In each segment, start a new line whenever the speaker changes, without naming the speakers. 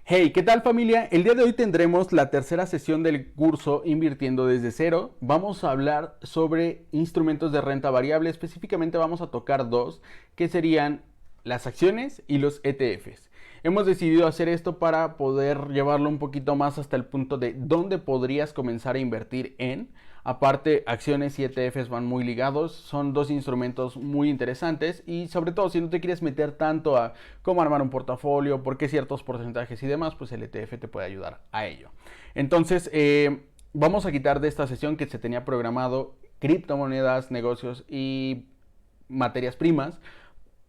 Hey, ¿qué tal familia? El día de hoy tendremos la tercera sesión del curso Invirtiendo desde cero. Vamos a hablar sobre instrumentos de renta variable. Específicamente vamos a tocar dos, que serían las acciones y los ETFs. Hemos decidido hacer esto para poder llevarlo un poquito más hasta el punto de dónde podrías comenzar a invertir en. Aparte, acciones y ETFs van muy ligados, son dos instrumentos muy interesantes y sobre todo si no te quieres meter tanto a cómo armar un portafolio, por qué ciertos porcentajes y demás, pues el ETF te puede ayudar a ello. Entonces, vamos a quitar de esta sesión que se tenía programado criptomonedas, negocios y materias primas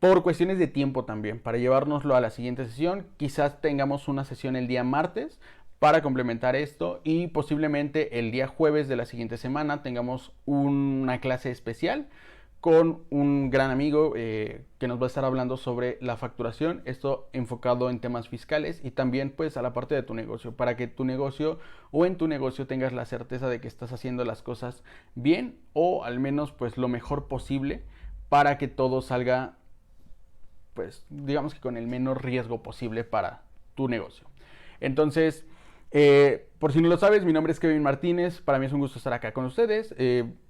por cuestiones de tiempo también, para llevárnoslo a la siguiente sesión. Quizás tengamos una sesión el día martes para complementar esto y posiblemente el día jueves de la siguiente semana tengamos una clase especial con un gran amigo que nos va a estar hablando sobre la facturación, esto enfocado en temas fiscales y también pues a la parte de tu negocio, para que tu negocio o en tu negocio tengas la certeza de que estás haciendo las cosas bien o al menos pues lo mejor posible para que todo salga pues digamos que con el menor riesgo posible para tu negocio. Entonces, por si no lo sabes, mi nombre es Kevin Martínez, para mí es un gusto estar acá con ustedes.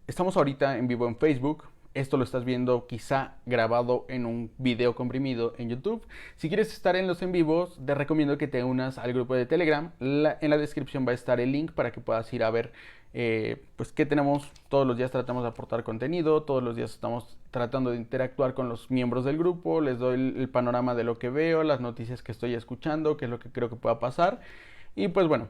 Estamos ahorita en vivo en Facebook. Esto lo estás viendo quizá grabado en un video comprimido en YouTube. Si quieres estar en los en vivos, te recomiendo que te unas al grupo de Telegram. En la descripción va a estar el link para que puedas ir a ver pues qué tenemos. Todos los días tratamos de aportar contenido, todos los días estamos tratando de interactuar con los miembros del grupo, les doy el panorama de lo que veo, las noticias que estoy escuchando, qué es lo que creo que pueda pasar. Y pues bueno,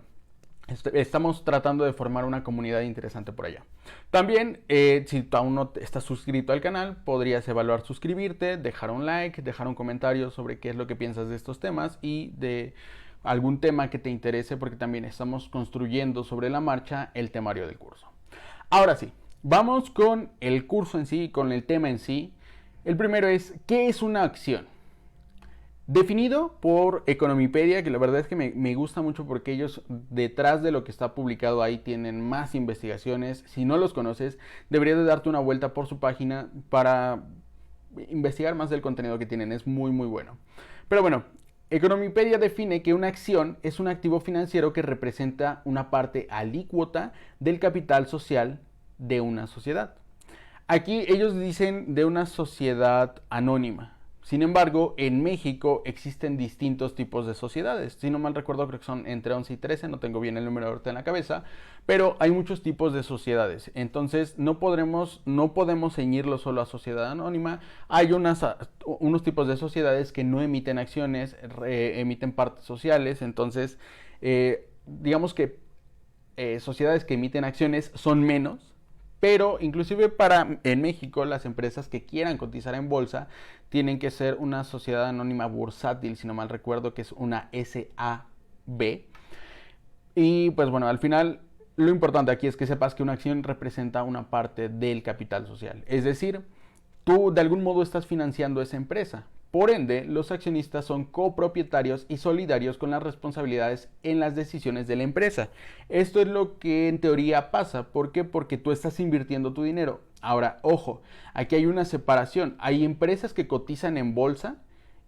estamos tratando de formar una comunidad interesante por allá. También, si tú aún no estás suscrito al canal, podrías evaluar suscribirte, dejar un like, dejar un comentario sobre qué es lo que piensas de estos temas y de algún tema que te interese, porque también estamos construyendo sobre la marcha el temario del curso. Ahora sí, vamos con el curso en sí, con el tema en sí. El primero es, ¿qué es una acción? Definido por Economipedia, que la verdad es que me gusta mucho porque ellos detrás de lo que está publicado ahí tienen más investigaciones. Si no los conoces, deberías de darte una vuelta por su página para investigar más del contenido que tienen. Es muy muy bueno. Pero bueno, Economipedia define que una acción es un activo financiero que representa una parte alícuota del capital social de una sociedad. Aquí ellos dicen de una sociedad anónima. Sin embargo, en México existen distintos tipos de sociedades. Si no mal recuerdo, creo que son entre 11 y 13, no tengo bien el número ahorita en la cabeza, pero hay muchos tipos de sociedades. Entonces, no podemos ceñirlo solo a sociedad anónima. Hay unos tipos de sociedades que no emiten acciones, emiten partes sociales. Entonces, digamos que sociedades que emiten acciones son menos. Pero inclusive en México las empresas que quieran cotizar en bolsa tienen que ser una sociedad anónima bursátil, si no mal recuerdo, que es una SAB. Y pues bueno, al final lo importante aquí es que sepas que una acción representa una parte del capital social. Es decir, tú de algún modo estás financiando esa empresa. Por ende, los accionistas son copropietarios y solidarios con las responsabilidades en las decisiones de la empresa. Esto es lo que en teoría pasa. ¿Por qué? Porque tú estás invirtiendo tu dinero. Ahora, ojo, aquí hay una separación. Hay empresas que cotizan en bolsa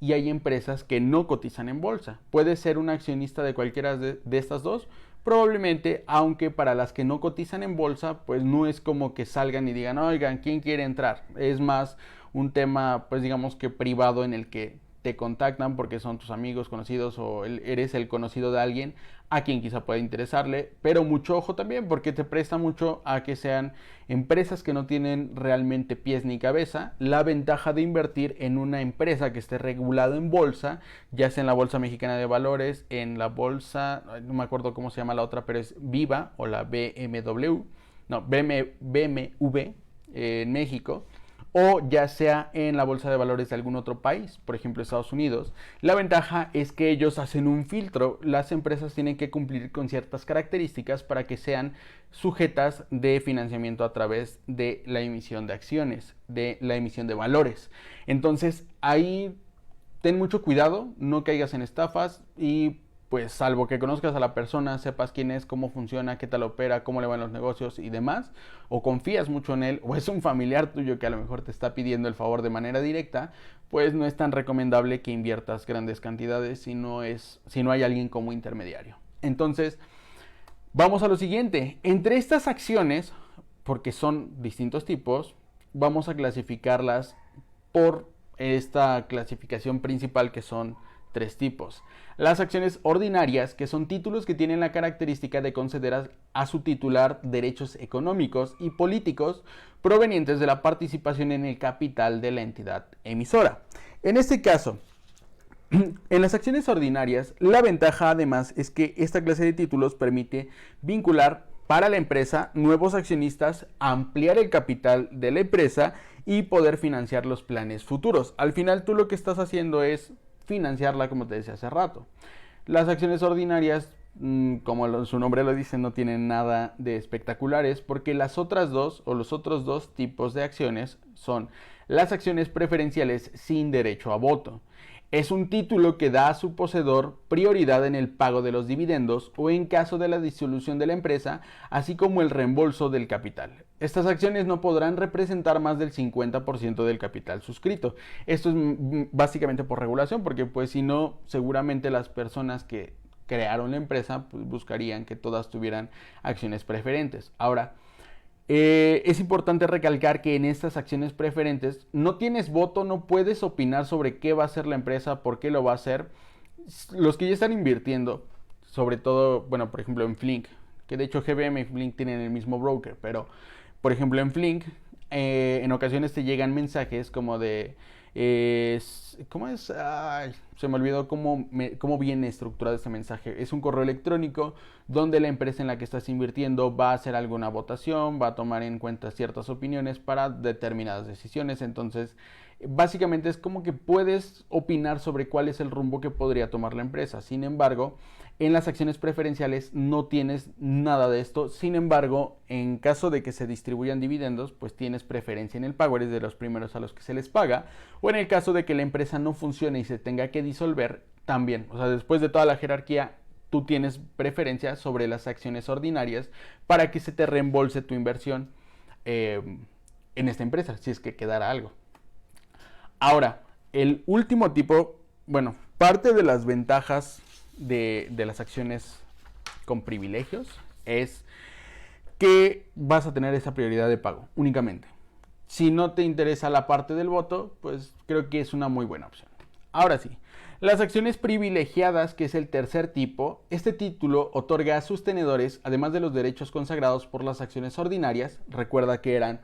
y hay empresas que no cotizan en bolsa. Puede ser un accionista de cualquiera de estas dos, probablemente, aunque para las que no cotizan en bolsa, pues no es como que salgan y digan, oigan, ¿quién quiere entrar? Es más un tema, pues digamos que privado, en el que te contactan porque son tus amigos, conocidos, o eres el conocido de alguien a quien quizá pueda interesarle, pero mucho ojo también porque te presta mucho a que sean empresas que no tienen realmente pies ni cabeza. La ventaja de invertir en una empresa que esté regulada en bolsa, ya sea en la Bolsa Mexicana de Valores, en la bolsa, no me acuerdo cómo se llama la otra, pero es Viva o la BMW, no, BMW en México, o ya sea en la bolsa de valores de algún otro país, por ejemplo Estados Unidos. La ventaja es que ellos hacen un filtro. Las empresas tienen que cumplir con ciertas características para que sean sujetas de financiamiento a través de la emisión de acciones, de la emisión de valores. Entonces ahí ten mucho cuidado, no caigas en estafas y pues salvo que conozcas a la persona, sepas quién es, cómo funciona, qué tal opera, cómo le van los negocios y demás, o confías mucho en él, o es un familiar tuyo que a lo mejor te está pidiendo el favor de manera directa, pues no es tan recomendable que inviertas grandes cantidades si no hay alguien como intermediario. Entonces, vamos a lo siguiente. Entre estas acciones, porque son distintos tipos, vamos a clasificarlas por esta clasificación principal, que son tres tipos. Las acciones ordinarias, que son títulos que tienen la característica de conceder a su titular derechos económicos y políticos provenientes de la participación en el capital de la entidad emisora. En este caso, en las acciones ordinarias, la ventaja además es que esta clase de títulos permite vincular para la empresa nuevos accionistas, ampliar el capital de la empresa y poder financiar los planes futuros. Al final tú lo que estás haciendo es financiarla, como te decía hace rato. Las acciones ordinarias, como su nombre lo dice, no tienen nada de espectaculares, porque las otras dos o los otros dos tipos de acciones son las acciones preferenciales sin derecho a voto. Es un título que da a su poseedor prioridad en el pago de los dividendos o en caso de la disolución de la empresa, así como el reembolso del capital. Estas acciones no podrán representar más del 50% del capital suscrito. Esto es básicamente por regulación, porque pues si no, seguramente las personas que crearon la empresa pues, buscarían que todas tuvieran acciones preferentes. Ahora, es importante recalcar que en estas acciones preferentes no tienes voto, no puedes opinar sobre qué va a hacer la empresa, por qué lo va a hacer. Los que ya están invirtiendo, sobre todo, bueno, por ejemplo en Flink, que de hecho GBM y Flink tienen el mismo broker, pero por ejemplo en Flink en ocasiones te llegan mensajes como de... ¿cómo es? Ay, se me olvidó cómo viene estructurado este mensaje. Es un correo electrónico donde la empresa en la que estás invirtiendo va a hacer alguna votación, va a tomar en cuenta ciertas opiniones para determinadas decisiones. Entonces, básicamente es como que puedes opinar sobre cuál es el rumbo que podría tomar la empresa. Sin embargo, en las acciones preferenciales no tienes nada de esto. Sin embargo, en caso de que se distribuyan dividendos, pues tienes preferencia en el pago, eres de los primeros a los que se les paga. O en el caso de que la empresa no funcione y se tenga que disolver, también. O sea, después de toda la jerarquía, tú tienes preferencia sobre las acciones ordinarias para que se te reembolse tu inversión en esta empresa, si es que quedara algo. Ahora, el último tipo, bueno, parte de las ventajas de las acciones con privilegios es que vas a tener esa prioridad de pago únicamente. Si no te interesa la parte del voto, pues creo que es una muy buena opción. Ahora sí, las acciones privilegiadas, que es el tercer tipo, este título otorga a sus tenedores, además de los derechos consagrados por las acciones ordinarias, recuerda que eran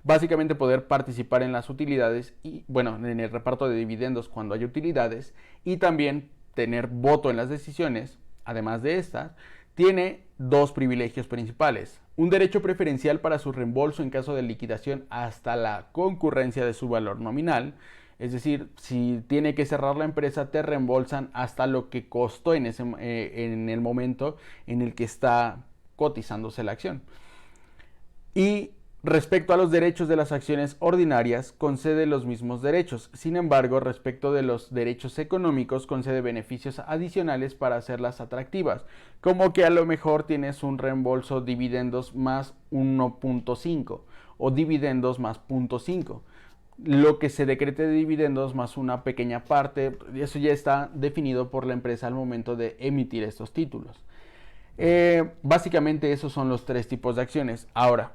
básicamente poder participar en las utilidades y, bueno, en el reparto de dividendos cuando hay utilidades, y también tener voto en las decisiones. Además de estas, tiene dos privilegios principales: un derecho preferencial para su reembolso en caso de liquidación hasta la concurrencia de su valor nominal, es decir, si tiene que cerrar la empresa, te reembolsan hasta lo que costó en el momento en el que está cotizándose la acción. Y respecto a los derechos de las acciones ordinarias, concede los mismos derechos. Sin embargo, respecto de los derechos económicos, concede beneficios adicionales para hacerlas atractivas, como que a lo mejor tienes un reembolso dividendos más 1.5 o dividendos más 0.5. Lo que se decrete de dividendos más una pequeña parte, eso ya está definido por la empresa al momento de emitir estos títulos. Básicamente esos son los tres tipos de acciones. Ahora,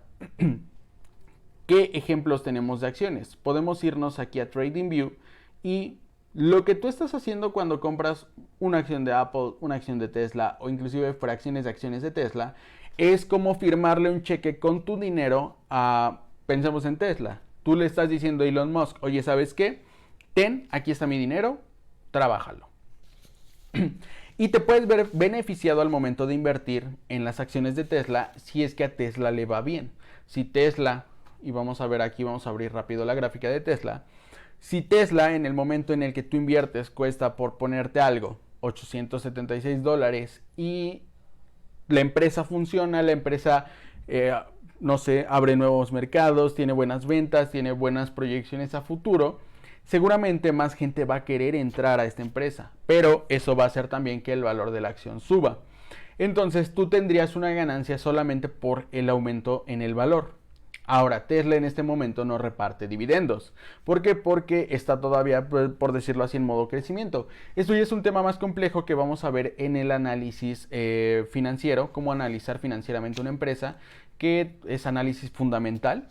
¿qué ejemplos tenemos de acciones? Podemos irnos aquí a TradingView y lo que tú estás haciendo cuando compras una acción de Apple, una acción de Tesla o inclusive fracciones de acciones de Tesla es como firmarle un cheque con tu dinero a, pensemos en Tesla. Tú le estás diciendo a Elon Musk, oye, ¿sabes qué? Ten, aquí está mi dinero, trabájalo. Y te puedes ver beneficiado al momento de invertir en las acciones de Tesla si es que a Tesla le va bien. Si Tesla, y vamos a ver aquí, vamos a abrir rápido la gráfica de Tesla. Si Tesla en el momento en el que tú inviertes cuesta, por ponerte algo, $876 y la empresa funciona, la empresa, no sé, abre nuevos mercados, tiene buenas ventas, tiene buenas proyecciones a futuro, seguramente más gente va a querer entrar a esta empresa, pero eso va a hacer también que el valor de la acción suba. Entonces tú tendrías una ganancia solamente por el aumento en el valor. Ahora, Tesla en este momento no reparte dividendos. ¿Por qué? Porque está todavía, por decirlo así, en modo crecimiento. Esto ya es un tema más complejo que vamos a ver en el análisis financiero, cómo analizar financieramente una empresa, que es análisis fundamental.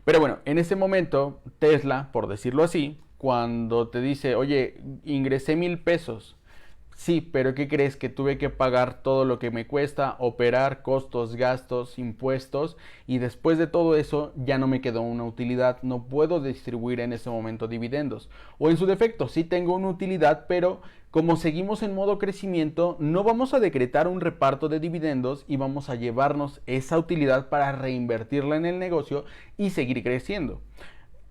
Pero bueno, en este momento, Tesla, por decirlo así, cuando te dice, oye, ingresé 1,000 pesos. Sí, pero ¿qué crees? Que tuve que pagar todo lo que me cuesta, operar, costos, gastos, impuestos, y después de todo eso ya no me quedó una utilidad, no puedo distribuir en ese momento dividendos. O en su defecto, sí tengo una utilidad, pero como seguimos en modo crecimiento, no vamos a decretar un reparto de dividendos y vamos a llevarnos esa utilidad para reinvertirla en el negocio y seguir creciendo.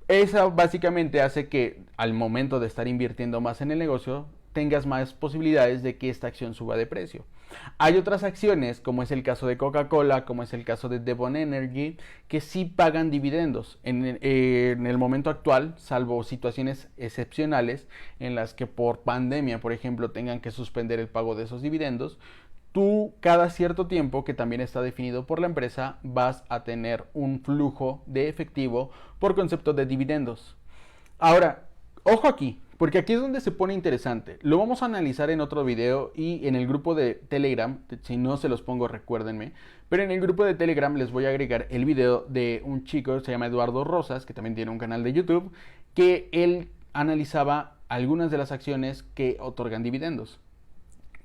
Eso básicamente hace que al momento de estar invirtiendo más en el negocio, tengas más posibilidades de que esta acción suba de precio. Hay otras acciones, como es el caso de Coca-Cola, como es el caso de Devon Energy, que sí pagan dividendos en el momento actual, salvo situaciones excepcionales en las que por pandemia, por ejemplo, tengan que suspender el pago de esos dividendos. Tú cada cierto tiempo, que también está definido por la empresa, vas a tener un flujo de efectivo por concepto de dividendos. Ahora, ojo aquí, porque aquí es donde se pone interesante. Lo vamos a analizar en otro video y en el grupo de Telegram. Si no se los pongo, recuérdenme. Pero en el grupo de Telegram les voy a agregar el video de un chico, se llama Eduardo Rosas, que también tiene un canal de YouTube, que él analizaba algunas de las acciones que otorgan dividendos.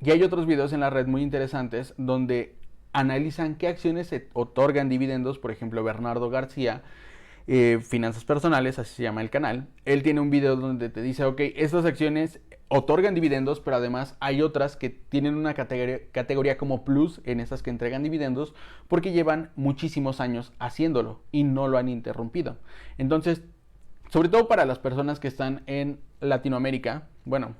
Y hay otros videos en la red muy interesantes donde analizan qué acciones se otorgan dividendos. Por ejemplo, Bernardo García, Finanzas Personales, así se llama el canal. Él tiene un video donde te dice, ok, estas acciones otorgan dividendos, pero además hay otras que tienen una categoría como plus en esas que entregan dividendos porque llevan muchísimos años haciéndolo y no lo han interrumpido. Entonces, sobre todo para las personas que están en Latinoamérica, bueno,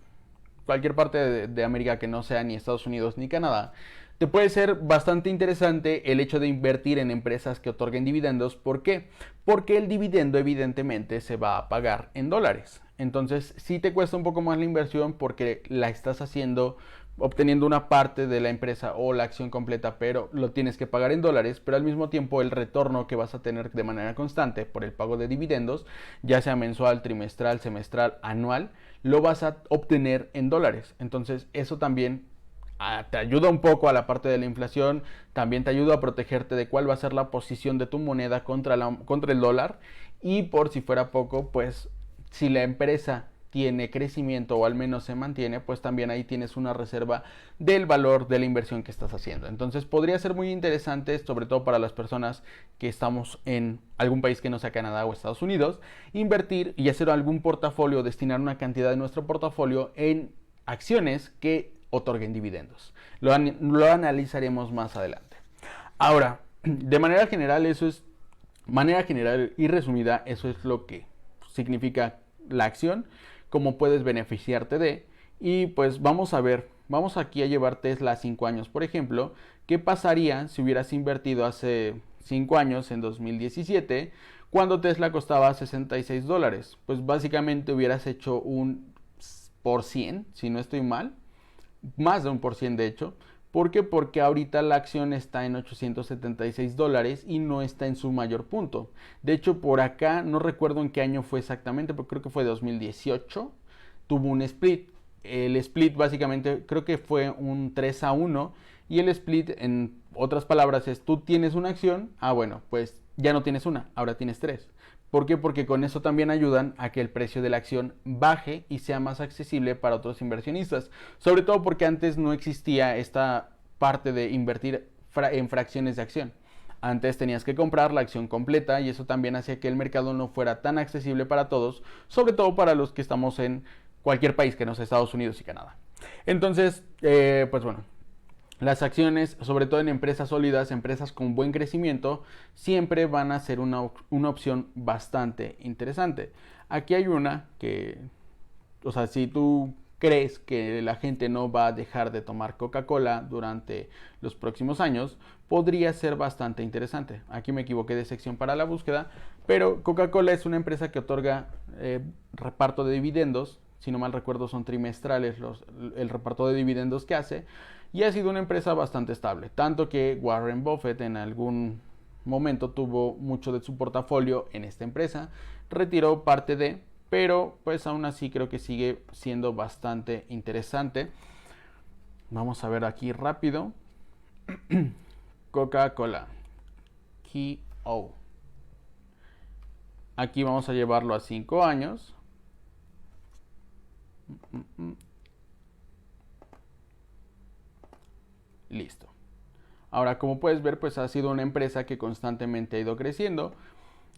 cualquier parte de América que no sea ni Estados Unidos ni Canadá, te puede ser bastante interesante el hecho de invertir en empresas que otorguen dividendos. ¿Por qué? Porque el dividendo evidentemente se va a pagar en dólares. Entonces sí te cuesta un poco más la inversión porque la estás haciendo obteniendo una parte de la empresa o la acción completa, pero lo tienes que pagar en dólares, pero al mismo tiempo el retorno que vas a tener de manera constante por el pago de dividendos, ya sea mensual, trimestral, semestral, anual, lo vas a obtener en dólares. Entonces eso también te ayuda un poco a la parte de la inflación, también te ayuda a protegerte de cuál va a ser la posición de tu moneda contra el dólar, y por si fuera poco, pues si la empresa tiene crecimiento o al menos se mantiene, pues también ahí tienes una reserva del valor de la inversión que estás haciendo. Entonces podría ser muy interesante, sobre todo para las personas que estamos en algún país que no sea Canadá o Estados Unidos, invertir y hacer algún portafolio, destinar una cantidad de nuestro portafolio en acciones que otorguen dividendos. Lo analizaremos más adelante. Ahora, de manera general y resumida, eso es lo que significa la acción, cómo puedes beneficiarte de. Y pues vamos a ver, vamos aquí a llevar Tesla a 5 años, por ejemplo. ¿Qué pasaría si hubieras invertido hace 5 años, en 2017, cuando Tesla costaba $66? Pues básicamente hubieras hecho un por 100, si no estoy mal, más de un por 100 de hecho. ¿Por qué? Porque ahorita la acción está en $876 y no está en su mayor punto. De hecho, por acá, no recuerdo en qué año fue exactamente, pero creo que fue 2018, tuvo un split. El split básicamente creo que fue un 3-1, y el split, en otras palabras, es tú tienes una acción, bueno, pues ya no tienes una, ahora tienes 3. ¿Por qué? Porque con eso también ayudan a que el precio de la acción baje y sea más accesible para otros inversionistas. Sobre todo porque antes no existía esta parte de invertir en fracciones de acción. Antes tenías que comprar la acción completa y eso también hacía que el mercado no fuera tan accesible para todos, sobre todo para los que estamos en cualquier país que no sea Estados Unidos y Canadá. Entonces, pues bueno, las acciones, sobre todo en empresas sólidas, empresas con buen crecimiento, siempre van a ser una opción bastante interesante. Aquí hay una que, o sea, si tú crees que la gente no va a dejar de tomar Coca-Cola durante los próximos años, podría ser bastante interesante. Aquí me equivoqué de sección para la búsqueda, Pero Coca-Cola es una empresa que otorga reparto de dividendos, si no mal recuerdo son trimestrales el reparto de dividendos que hace, y ha sido una empresa bastante estable, tanto que Warren Buffett en algún momento tuvo mucho de su portafolio en esta empresa, retiró parte de, pero pues aún así creo que sigue siendo bastante interesante. Vamos a ver aquí rápido. Coca-Cola KO. Aquí vamos a llevarlo a 5 años. Listo. Ahora, como puedes ver, pues ha sido una empresa que constantemente ha ido creciendo.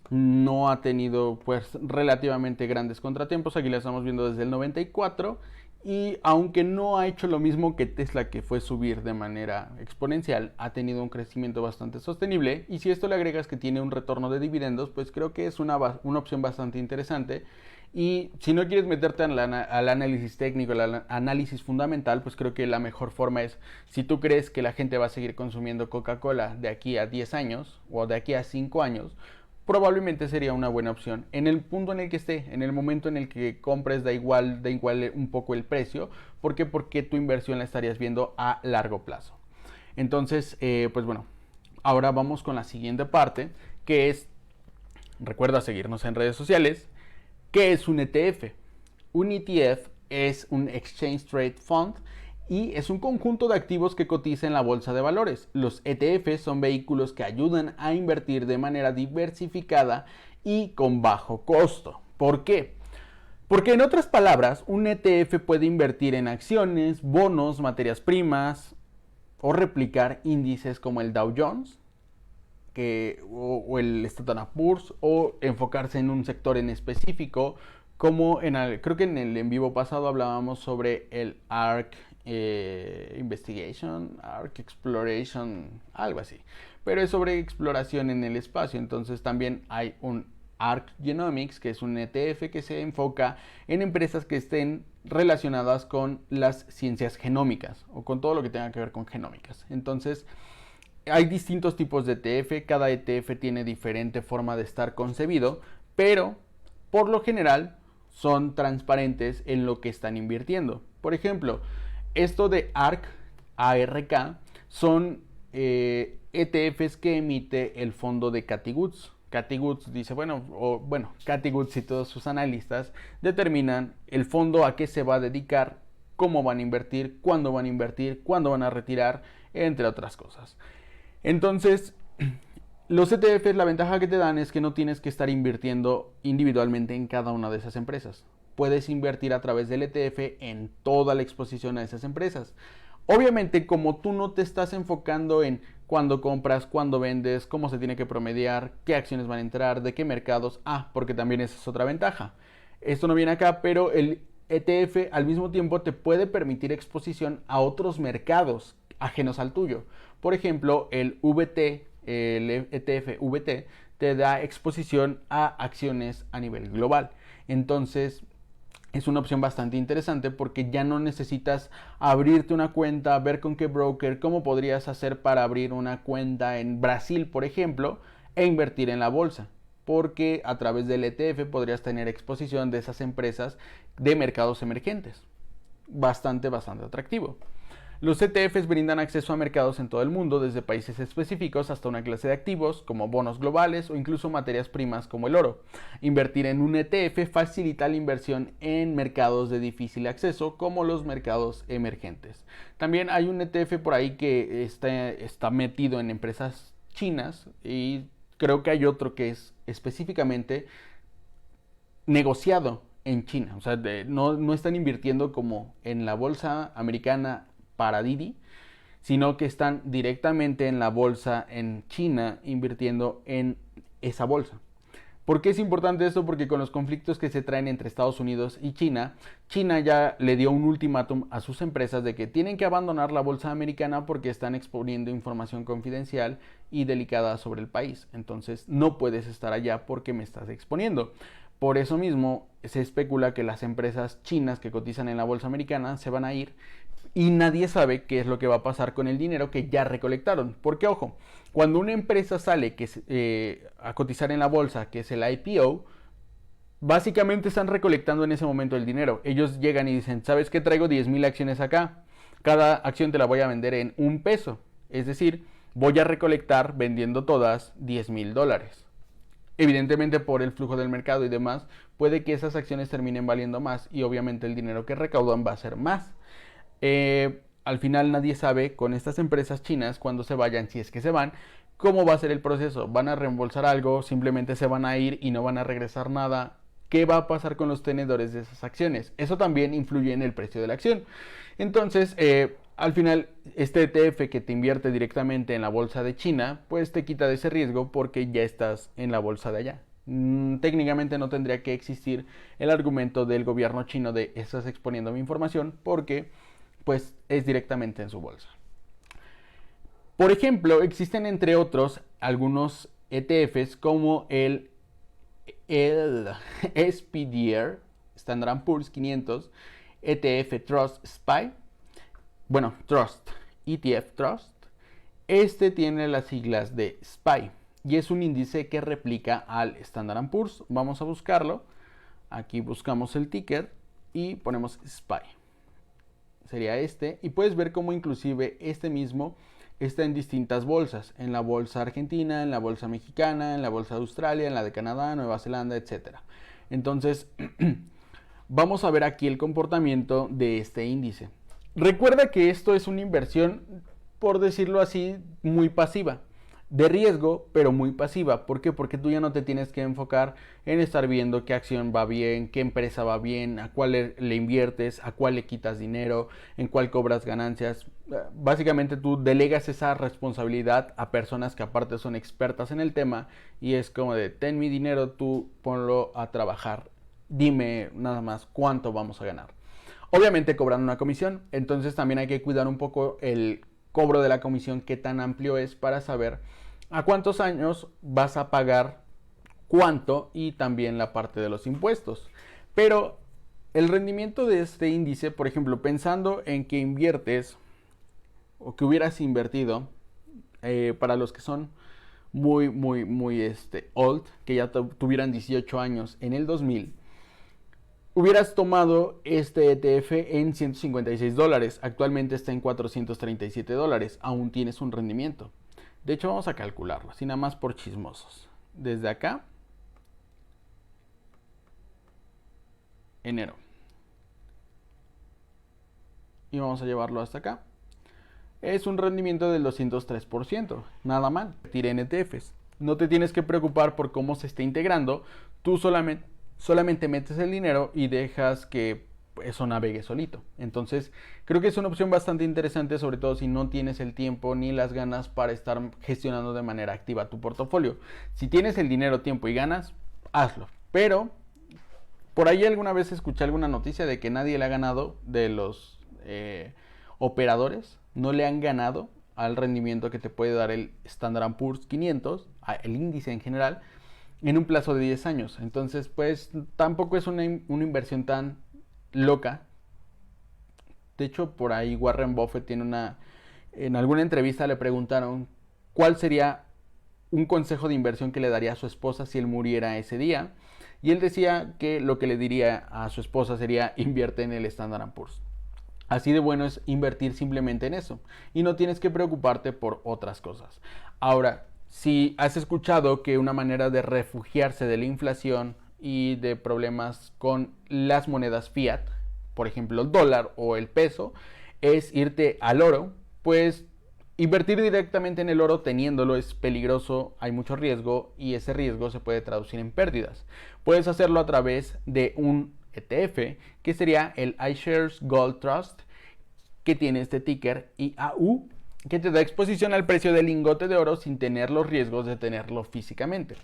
No ha tenido pues relativamente grandes contratiempos. Aquí la estamos viendo desde el 94. Y aunque no ha hecho lo mismo que Tesla, que fue subir de manera exponencial, ha tenido un crecimiento bastante sostenible. Y si esto le agregas que tiene un retorno de dividendos, pues creo que es una opción bastante interesante. Y si no quieres meterte al análisis técnico, al análisis fundamental, pues creo que la mejor forma es, si tú crees que la gente va a seguir consumiendo Coca-Cola de aquí a 10 años o de aquí a 5 años, probablemente sería una buena opción. En el punto en el que esté, en el momento en el que compres, da igual un poco el precio. ¿Por qué? Porque tu inversión la estarías viendo a largo plazo. Entonces, pues bueno, ahora vamos con la siguiente parte, que es, recuerda seguirnos en redes sociales. ¿Qué es un ETF? Un ETF es un Exchange Trade Fund y es un conjunto de activos que cotiza en la bolsa de valores. Los ETFs son vehículos que ayudan a invertir de manera diversificada y con bajo costo. ¿Por qué? Porque en otras palabras, un ETF puede invertir en acciones, bonos, materias primas o replicar índices como el Dow Jones o el Standard & Poor's, o enfocarse en un sector en específico, como creo que en el en vivo pasado hablábamos sobre el ARK Investigation, ARK Exploration, algo así, pero es sobre exploración en el espacio. Entonces también hay un ARK Genomics, que es un ETF que se enfoca en empresas que estén relacionadas con las ciencias genómicas o con todo lo que tenga que ver con genómicas. Entonces hay distintos tipos de ETF, cada ETF tiene diferente forma de estar concebido, pero por lo general son transparentes en lo que están invirtiendo. Por ejemplo, esto de ARK, son ETFs que emite el fondo de Cathie Woods. Cathie Woods dice, Cathie Woods y todos sus analistas determinan el fondo a qué se va a dedicar, cómo van a invertir, cuándo van a retirar, entre otras cosas. Entonces, los ETFs, la ventaja que te dan es que no tienes que estar invirtiendo individualmente en cada una de esas empresas. Puedes invertir a través del ETF en toda la exposición a esas empresas. Obviamente, como tú no te estás enfocando en cuándo compras, cuándo vendes, cómo se tiene que promediar, qué acciones van a entrar, de qué mercados, porque también esa es otra ventaja. Esto no viene acá, pero el ETF al mismo tiempo te puede permitir exposición a otros mercados ajenos al tuyo. Por ejemplo, el ETF VT te da exposición a acciones a nivel global. Entonces, es una opción bastante interesante porque ya no necesitas abrirte una cuenta, ver con qué broker, cómo podrías hacer para abrir una cuenta en Brasil, por ejemplo, e invertir en la bolsa. Porque a través del ETF podrías tener exposición de esas empresas de mercados emergentes. Bastante atractivo. Los ETFs brindan acceso a mercados en todo el mundo, desde países específicos hasta una clase de activos como bonos globales o incluso materias primas como el oro. Invertir en un ETF facilita la inversión en mercados de difícil acceso como los mercados emergentes. También hay un ETF por ahí que está metido en empresas chinas, y creo que hay otro que es específicamente negociado en China. O sea, no están invirtiendo como en la bolsa americana para Didi, sino que están directamente en la bolsa en China invirtiendo en esa bolsa. ¿Por qué es importante esto? Porque con los conflictos que se traen entre Estados Unidos y China, China ya le dio un ultimátum a sus empresas de que tienen que abandonar la bolsa americana porque están exponiendo información confidencial y delicada sobre el país. Entonces no puedes estar allá porque me estás exponiendo. Por eso mismo se especula que las empresas chinas que cotizan en la bolsa americana se van a ir y nadie sabe qué es lo que va a pasar con el dinero que ya recolectaron. Porque, ojo, cuando una empresa sale a cotizar en la bolsa, que es el IPO, básicamente están recolectando en ese momento el dinero. Ellos llegan y dicen, ¿sabes qué? Traigo 10,000 acciones acá. Cada acción te la voy a vender en $1. Es decir, voy a recolectar vendiendo todas $10,000. Evidentemente por el flujo del mercado y demás, puede que esas acciones terminen valiendo más y obviamente el dinero que recaudan va a ser más. Al final nadie sabe con estas empresas chinas cuando se vayan, si es que se van, cómo va a ser el proceso. ¿Van a reembolsar algo? ¿Simplemente se van a ir y no van a regresar nada? ¿Qué va a pasar con los tenedores de esas acciones? Eso también influye en el precio de la acción. Entonces, al final, este ETF que te invierte directamente en la bolsa de China, pues te quita de ese riesgo porque ya estás en la bolsa de allá. Técnicamente no tendría que existir el argumento del gobierno chino de estás exponiendo mi información porque pues es directamente en su bolsa. Por ejemplo, existen entre otros algunos ETFs como el SPDR, Standard Poor's 500, ETF Trust SPY, bueno, Trust, ETF Trust. Este tiene las siglas de SPY y es un índice que replica al Standard Poor's. Vamos a buscarlo. Aquí buscamos el ticker y ponemos SPY. Sería este, y puedes ver cómo inclusive este mismo está en distintas bolsas, en la bolsa argentina, en la bolsa mexicana, en la bolsa de Australia, en la de Canadá, Nueva Zelanda, etc. Entonces, vamos a ver aquí el comportamiento de este índice. Recuerda que esto es una inversión, por decirlo así, muy pasiva. De riesgo, pero muy pasiva. ¿Por qué? Porque tú ya no te tienes que enfocar en estar viendo qué acción va bien, qué empresa va bien, a cuál le inviertes, a cuál le quitas dinero, en cuál cobras ganancias. Básicamente tú delegas esa responsabilidad a personas que aparte son expertas en el tema y es como de, ten mi dinero, tú ponlo a trabajar. Dime nada más cuánto vamos a ganar. Obviamente cobran una comisión, entonces también hay que cuidar un poco el cobro de la comisión, qué tan amplio es para saber a cuántos años vas a pagar cuánto y también la parte de los impuestos. Pero el rendimiento de este índice, por ejemplo, pensando en que inviertes o que hubieras invertido, para los que son muy old, que ya tuvieran 18 años en el 2000, hubieras tomado este ETF en $156. Actualmente está en $437. Aún tienes un rendimiento. De hecho, vamos a calcularlo, así nada más por chismosos. Desde acá, enero. Y vamos a llevarlo hasta acá. Es un rendimiento del 203%. Nada mal. Tire en ETFs. No te tienes que preocupar por cómo se esté integrando. Tú solamente metes el dinero y dejas que eso navegue solito. Entonces, creo que es una opción bastante interesante, sobre todo si no tienes el tiempo ni las ganas para estar gestionando de manera activa tu portafolio. Si tienes el dinero, tiempo y ganas, hazlo. Pero, por ahí alguna vez escuché alguna noticia de que nadie le ha ganado de los operadores, no le han ganado al rendimiento que te puede dar el Standard Poor's 500, el índice en general, en un plazo de 10 años. Entonces, pues tampoco es una inversión tan loca. De hecho, por ahí Warren Buffett en alguna entrevista le preguntaron cuál sería un consejo de inversión que le daría a su esposa si él muriera ese día. Y él decía que lo que le diría a su esposa sería invierte en el Standard Poor's. Así de bueno es invertir simplemente en eso. Y no tienes que preocuparte por otras cosas. Ahora, si has escuchado que una manera de refugiarse de la inflación y de problemas con las monedas fiat, por ejemplo el dólar o el peso, es irte al oro, pues invertir directamente en el oro teniéndolo es peligroso, hay mucho riesgo y ese riesgo se puede traducir en pérdidas. Puedes hacerlo a través de un ETF que sería el iShares Gold Trust, que tiene este ticker IAU, que te da exposición al precio del lingote de oro sin tener los riesgos de tenerlo físicamente.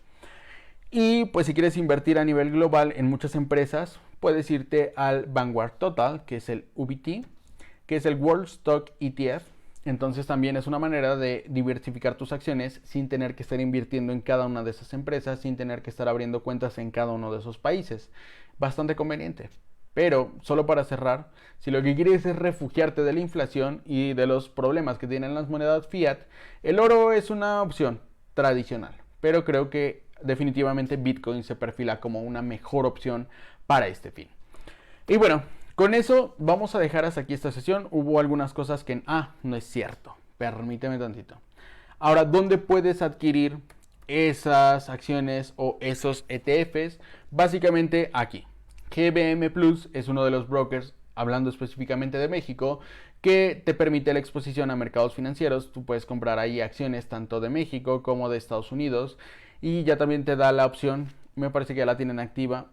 Y pues si quieres invertir a nivel global en muchas empresas, puedes irte al Vanguard Total, que es el VT, que es el World Stock ETF. Entonces también es una manera de diversificar tus acciones sin tener que estar invirtiendo en cada una de esas empresas, sin tener que estar abriendo cuentas en cada uno de esos países. Bastante conveniente. Pero, solo para cerrar, si lo que quieres es refugiarte de la inflación y de los problemas que tienen las monedas fiat, el oro es una opción tradicional. Pero creo que definitivamente Bitcoin se perfila como una mejor opción para este fin. Y bueno, con eso vamos a dejar hasta aquí esta sesión. Hubo algunas cosas que... no es cierto. Permíteme tantito. Ahora, ¿dónde puedes adquirir esas acciones o esos ETFs? Básicamente aquí. GBM Plus es uno de los brokers, hablando específicamente de México, que te permite la exposición a mercados financieros. Tú puedes comprar ahí acciones tanto de México como de Estados Unidos y ya también te da la opción, me parece que ya la tienen activa.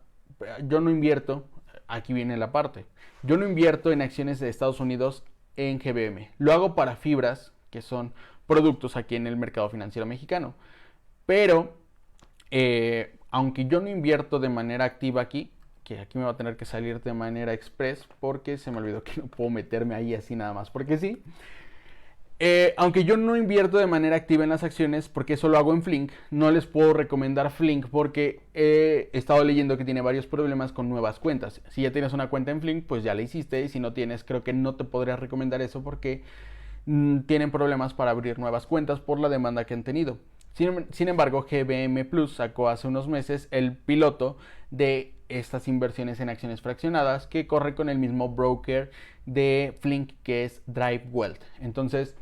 Yo no invierto, aquí viene la parte, yo no invierto en acciones de Estados Unidos en GBM. Lo hago para fibras, que son productos aquí en el mercado financiero mexicano. Pero, aunque yo no invierto de manera activa aquí, que aquí me va a tener que salir de manera express porque se me olvidó que no puedo meterme ahí así nada más porque sí. Aunque yo no invierto de manera activa en las acciones porque eso lo hago en Flink, no les puedo recomendar Flink porque he estado leyendo que tiene varios problemas con nuevas cuentas. Si ya tienes una cuenta en Flink, pues ya la hiciste, y si no tienes, creo que no te podría recomendar eso porque tienen problemas para abrir nuevas cuentas por la demanda que han tenido. Sin embargo, GBM Plus sacó hace unos meses el piloto de estas inversiones en acciones fraccionadas que corre con el mismo broker de Flink, que es Drive Wealth. Entonces,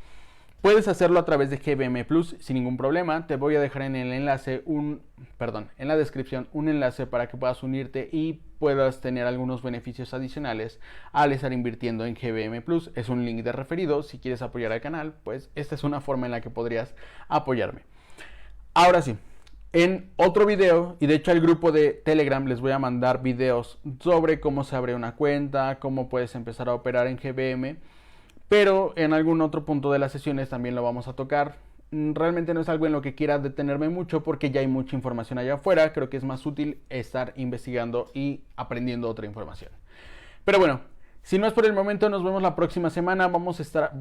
puedes hacerlo a través de GBM Plus sin ningún problema. Te voy a dejar en el enlace en la descripción un enlace para que puedas unirte y puedas tener algunos beneficios adicionales al estar invirtiendo en GBM Plus. Es un link de referido. Si quieres apoyar al canal, pues esta es una forma en la que podrías apoyarme. Ahora sí, en otro video, y de hecho al grupo de Telegram les voy a mandar videos sobre cómo se abre una cuenta, cómo puedes empezar a operar en GBM, pero en algún otro punto de las sesiones también lo vamos a tocar. Realmente no es algo en lo que quiera detenerme mucho porque ya hay mucha información allá afuera. Creo que es más útil estar investigando y aprendiendo otra información. Pero bueno, si no es por el momento, nos vemos la próxima semana. Vamos a estar,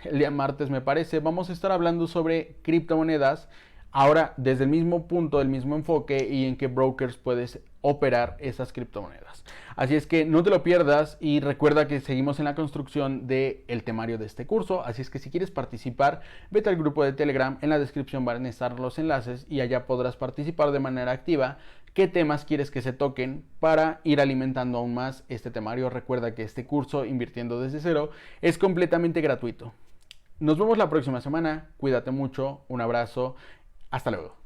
el día martes me parece, vamos a estar hablando sobre criptomonedas. Ahora, desde el mismo punto, el mismo enfoque y en qué brokers puedes operar esas criptomonedas. Así es que no te lo pierdas y recuerda que seguimos en la construcción del temario de este curso. Así es que si quieres participar, vete al grupo de Telegram. En la descripción van a estar los enlaces y allá podrás participar de manera activa. ¿Qué temas quieres que se toquen para ir alimentando aún más este temario? Recuerda que este curso, Invirtiendo desde cero, es completamente gratuito. Nos vemos la próxima semana. Cuídate mucho. Un abrazo. Hasta luego.